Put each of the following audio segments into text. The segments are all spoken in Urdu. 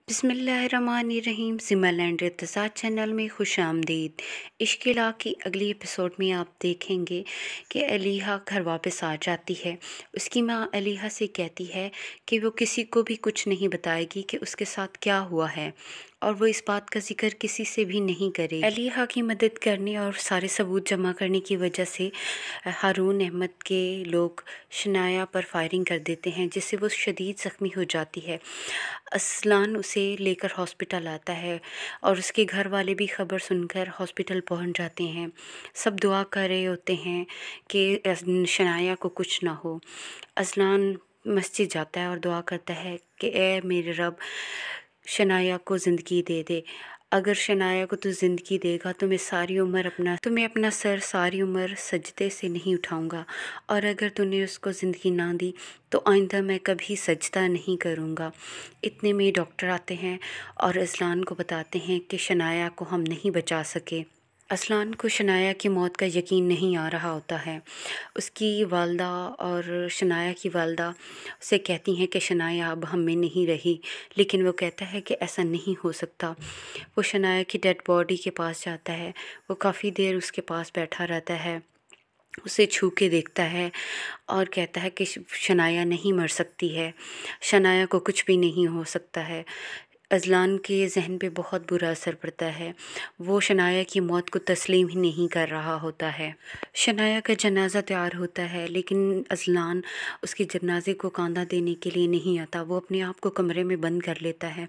بسم اللہ الرحمن الرحیم سما لینڈ ارتزاق چینل میں خوش آمدید۔ عشق الہ کی اگلی ایپیسوڈ میں آپ دیکھیں گے کہ علیحہ گھر واپس آ جاتی ہے۔ اس کی ماں علیحہ سے کہتی ہے کہ وہ کسی کو بھی کچھ نہیں بتائے گی کہ اس کے ساتھ کیا ہوا ہے، اور وہ اس بات کا ذکر کسی سے بھی نہیں کرے گی۔ علیحہ کی مدد کرنے اور سارے ثبوت جمع کرنے کی وجہ سے ہارون احمد کے لوگ شنایا پر فائرنگ کر دیتے ہیں، جس سے وہ شدید زخمی ہو جاتی ہے۔ اصلان اسے لے کر ہاسپٹل آتا ہے اور اس کے گھر والے بھی خبر سن کر ہاسپٹل پہنچ جاتے ہیں۔ سب دعا کر رہے ہوتے ہیں کہ شنایا کو کچھ نہ ہو۔ اصلان مسجد جاتا ہے اور دعا کرتا ہے کہ اے میرے رب، شنایا کو زندگی دے دے۔ اگر شنایا کو تو زندگی دے گا تو میں اپنا سر ساری عمر سجدے سے نہیں اٹھاؤں گا، اور اگر تو نے اس کو زندگی نہ دی تو آئندہ میں کبھی سجدہ نہیں کروں گا۔ اتنے میں ڈاکٹر آتے ہیں اور اصلان کو بتاتے ہیں کہ شنایا کو ہم نہیں بچا سکے۔ اصلان کو شنایا کی موت کا یقین نہیں آ رہا ہوتا ہے۔ اس کی والدہ اور شنایا کی والدہ سے کہتی ہیں کہ شنایا اب ہم میں نہیں رہی، لیکن وہ کہتا ہے کہ ایسا نہیں ہو سکتا۔ وہ شنایا کی ڈیڈ باڈی کے پاس جاتا ہے، وہ کافی دیر اس کے پاس بیٹھا رہتا ہے، اسے چھو کے دیکھتا ہے اور کہتا ہے کہ شنایا نہیں مر سکتی ہے، شنایا کو کچھ بھی نہیں ہو سکتا ہے۔ اصلان کے ذہن پہ بہت برا اثر پڑتا ہے، وہ شنایا کی موت کو تسلیم ہی نہیں کر رہا ہوتا ہے۔ شنایا کا جنازہ تیار ہوتا ہے، لیکن اصلان اس کے جنازے کو کاندھا دینے کے لیے نہیں آتا۔ وہ اپنے آپ کو کمرے میں بند کر لیتا ہے۔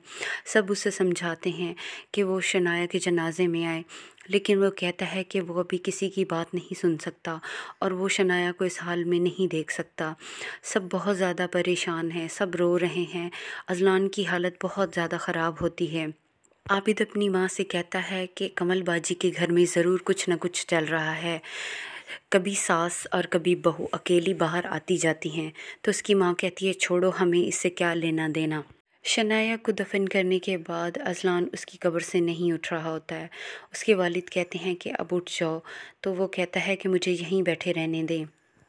سب اسے سمجھاتے ہیں کہ وہ شنایا کے جنازے میں آئے، لیکن وہ کہتا ہے کہ وہ ابھی کسی کی بات نہیں سن سکتا اور وہ شنایا کو اس حال میں نہیں دیکھ سکتا۔ سب بہت زیادہ پریشان ہیں، سب رو رہے ہیں۔ اصلان کی حالت بہت زیادہ خراب ہوتی ہے۔ عابد اپنی ماں سے کہتا ہے کہ کمل باجی کے گھر میں ضرور کچھ نہ کچھ چل رہا ہے، کبھی ساس اور کبھی بہو اکیلی باہر آتی جاتی ہیں۔ تو اس کی ماں کہتی ہے چھوڑو، ہمیں اس سے کیا لینا دینا۔ شنایا کو دفن کرنے کے بعد اصلان اس کی قبر سے نہیں اٹھ رہا ہوتا ہے۔ اس کے والد کہتے ہیں کہ اب اٹھ جاؤ، تو وہ کہتا ہے کہ مجھے یہیں بیٹھے رہنے دیں۔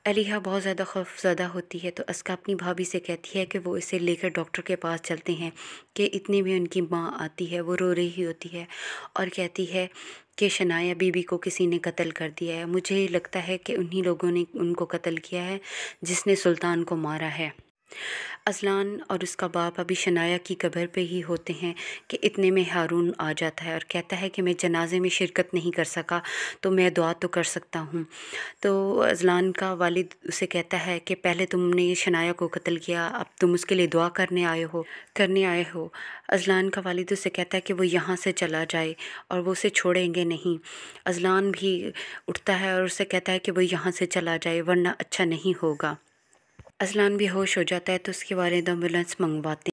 علیحہ بہت زیادہ خوف زدہ ہوتی ہے، تو اسکا اپنی بھابھی سے کہتی ہے کہ وہ اسے لے کر ڈاکٹر کے پاس چلتے ہیں، کہ اتنے میں ان کی ماں آتی ہے۔ وہ رو رہی ہوتی ہے اور کہتی ہے کہ شنایا بی بی کو کسی نے قتل کر دیا ہے، مجھے لگتا ہے کہ انہی لوگوں نے ان کو قتل کیا ہے جس نے سلطان کو مارا ہے۔ اصلان اور اس کا باپ ابھی شنایا کی قبر پہ ہی ہوتے ہیں کہ اتنے میں ہارون آ جاتا ہے اور کہتا ہے کہ میں جنازے میں شرکت نہیں کر سکا، تو میں دعا تو کر سکتا ہوں۔ تو اصلان کا والد اسے کہتا ہے کہ پہلے تم نے شنایا کو قتل کیا، اب تم اس کے لیے دعا کرنے آئے ہو۔ اصلان کا والد اسے کہتا ہے کہ وہ یہاں سے چلا جائے اور وہ اسے چھوڑیں گے نہیں۔ اصلان بھی اٹھتا ہے اور اسے کہتا ہے کہ وہ یہاں سے چلا جائے ورنہ اچھا نہیں ہوگا۔ اصلان بھی ہوش ہو جاتا ہے تو اس کے والد ایمبولینس منگواتے ہیں۔